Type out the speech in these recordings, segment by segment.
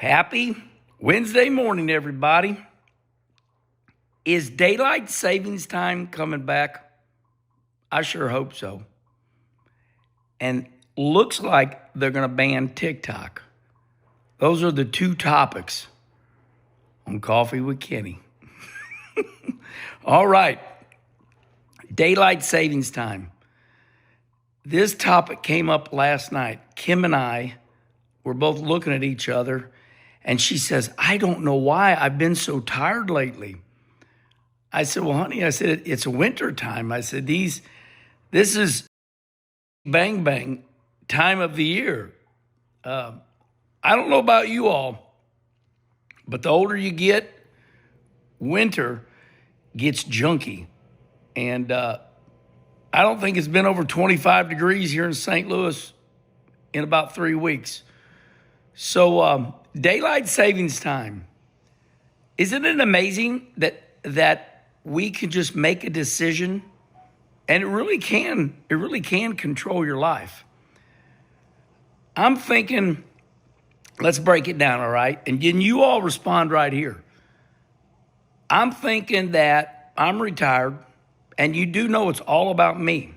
Happy Wednesday morning, everybody. Is daylight savings time coming back? I sure hope so. And looks like they're going to ban TikTok. Those are the two topics on Coffee with Kenny. All right. Daylight savings time. This topic came up last night. Kim and I were both looking at each other, and she says, I don't know why I've been so tired lately. I said, well, honey, it's winter time. I said, this is bang bang time of the year. I don't know about you all, but the older you get, winter gets junky. And I don't think it's been over 25 degrees here in St. Louis in about 3 weeks. So daylight savings time. Isn't it amazing that we can just make a decision, and it really can control your life? I'm thinking, let's break it down, all right? And then you all respond right here. I'm thinking that I'm retired, and you do know it's all about me.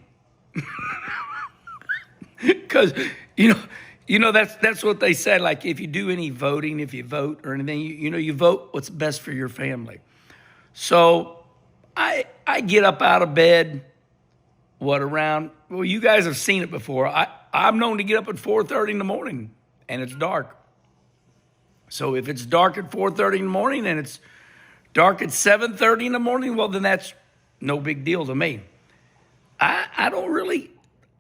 Because, you know that's what they say. Like if you do any voting, if you vote or anything, you vote what's best for your family. So I get up out of bed, well, you guys have seen it before. I'm known to get up at 4:30 in the morning, and it's dark. So if it's dark at 4:30 in the morning and it's dark at 7:30 in the morning, well, then that's no big deal to me. I don't really,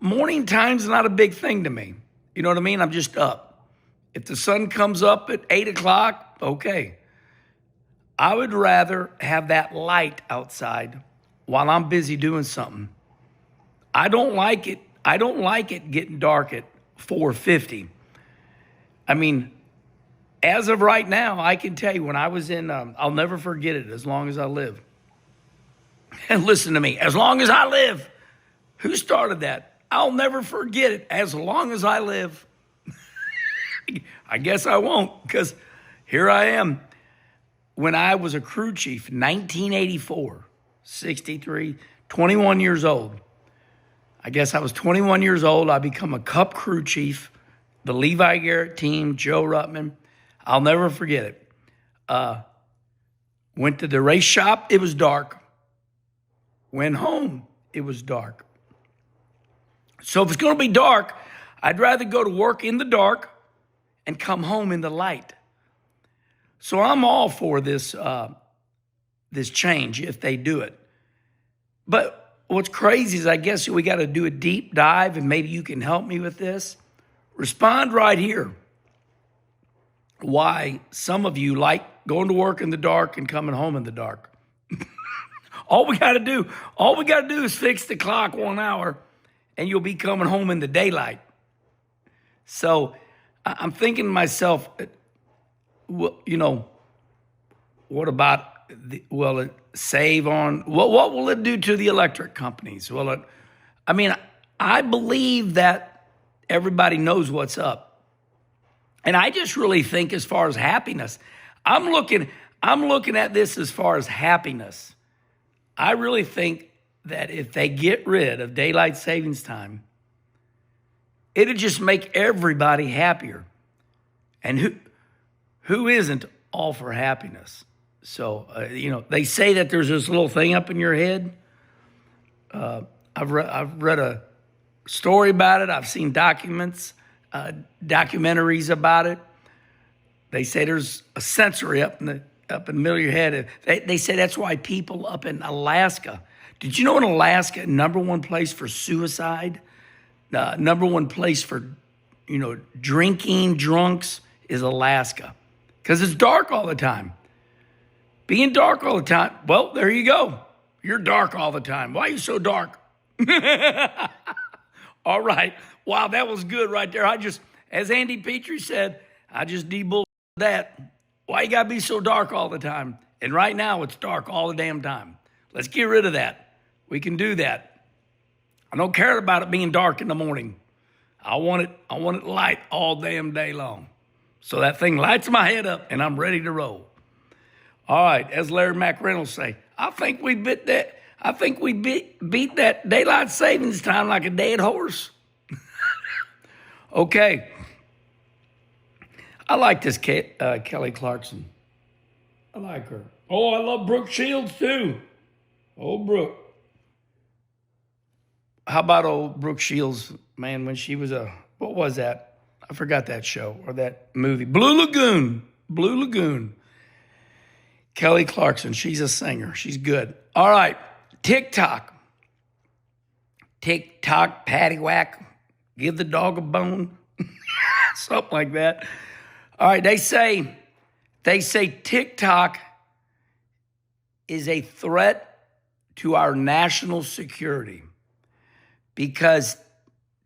morning time's not a big thing to me. You know what I mean? I'm just up. If the sun comes up at 8 o'clock, okay. I would rather have that light outside while I'm busy doing something. I don't like it. I don't like it getting dark at 4:50. I mean, as of right now, I can tell you when I was in, I'll never forget it as long as I live. And listen to me, as long as I live. Who started that? I'll never forget it as long as I live. I guess I won't, because here I am. When I was a crew chief, 1984, 63, 21 years old. I guess I was 21 years old. I become a Cup crew chief, the Levi Garrett team, Joe Ruttman. I'll never forget it. Went to the race shop. It was dark. Went home. It was dark. So if it's going to be dark, I'd rather go to work in the dark and come home in the light. So I'm all for this change if they do it. But what's crazy is I guess we got to do a deep dive, and maybe you can help me with this. Respond right here. Why some of you like going to work in the dark and coming home in the dark. All we got to do is fix the clock 1 hour, and you'll be coming home in the daylight. So I'm thinking to myself, well, what about, save on, what will it do to the electric companies? I believe that everybody knows what's up. And I just really think as far as happiness, I'm looking at this as far as happiness. I really think that if they get rid of daylight savings time, it'll just make everybody happier. And who isn't all for happiness? So, they say that there's this little thing up in your head. I've read a story about it. I've seen documentaries about it. They say there's a sensory up in the middle of your head. They say that's why people up in Alaska. Did you know in Alaska, number one place for suicide, number one place for, drinking, drunks is Alaska, because it's dark all the time. Being dark all the time, well, there you go. You're dark all the time. Why are you so dark? All right. Wow, that was good right there. As Andy Petrie said, I just debulled that. Why you gotta be so dark all the time? And right now it's dark all the damn time. Let's get rid of that. We can do that. I don't care about it being dark in the morning. I want it light all damn day long. So that thing lights my head up and I'm ready to roll. All right, as Larry McReynolds say, I think we beat that daylight savings time like a dead horse. Okay. I like this Kelly Clarkson. I like her. Oh, I love Brooke Shields too. Oh, Brooke. How about old Brooke Shields, man, when she was what was that? I forgot that show or that movie. Blue Lagoon. Blue Lagoon. Kelly Clarkson, she's a singer. She's good. All right, TikTok. TikTok, paddywhack, give the dog a bone. Something like that. All right, they say TikTok is a threat to our national security because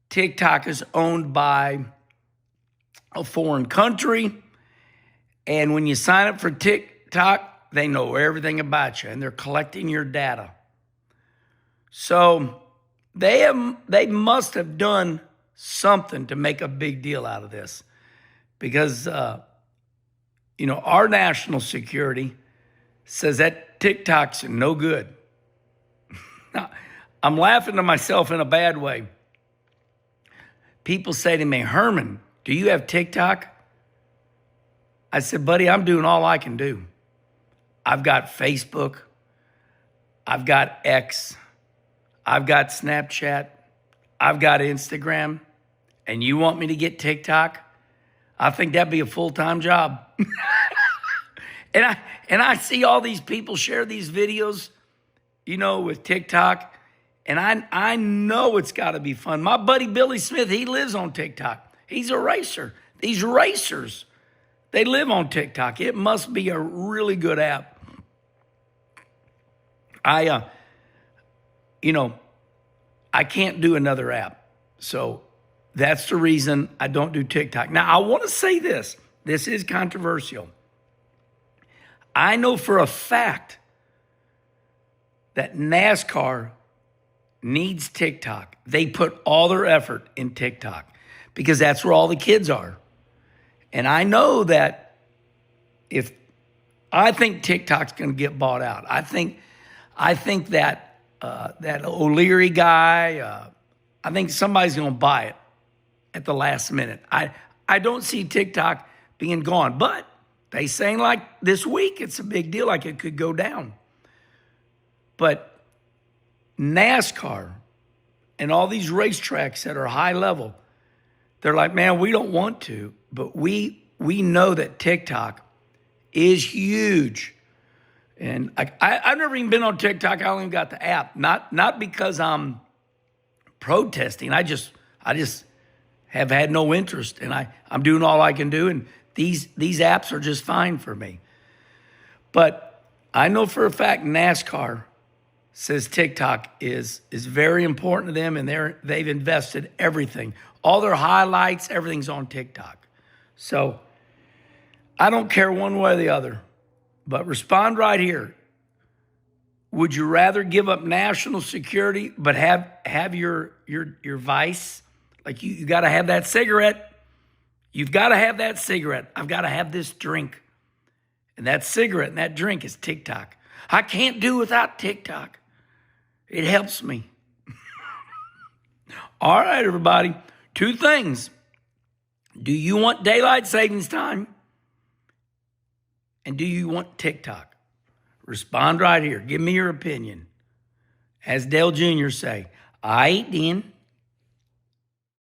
TikTok is owned by a foreign country. And when you sign up for TikTok, they know everything about you and they're collecting your data. So they must have done something to make a big deal out of this because, our national security says that TikTok's no good. I'm laughing to myself in a bad way. People say to me, Herman, do you have TikTok? I said, buddy, I'm doing all I can do. I've got Facebook. I've got X. I've got Snapchat. I've got Instagram. And you want me to get TikTok? I think that'd be a full-time job. And I see all these people share these videos, with TikTok. And I know it's got to be fun. My buddy Billy Smith, he lives on TikTok. He's a racer. These racers, they live on TikTok. It must be a really good app. I can't do another app. So that's the reason I don't do TikTok. Now, I want to say this. This is controversial. I know for a fact that NASCAR needs TikTok. They put all their effort in TikTok because that's where all the kids are. And I know that I think TikTok's going to get bought out. I think that that O'Leary guy, I think somebody's going to buy it at the last minute. I don't see TikTok being gone, but they saying like this week it's a big deal, like it could go down. But NASCAR and all these racetracks that are high level, they're like, man, we don't want to, but we know that TikTok is huge. And I've never even been on TikTok. I only even got the app, not because I'm protesting. I just have had no interest, and I'm doing all I can do, and these apps are just fine for me. But I know for a fact NASCAR says TikTok is very important to them, and they've invested everything. All their highlights, everything's on TikTok. So I don't care one way or the other, but respond right here. Would you rather give up national security but have your vice? Like you got to have that cigarette. You've got to have that cigarette. I've got to have this drink. And that cigarette and that drink is TikTok. I can't do without TikTok. It helps me. All right, everybody. 2 things. Do you want daylight savings time? And do you want TikTok? Respond right here. Give me your opinion. As Dale Jr. say, I ain't in.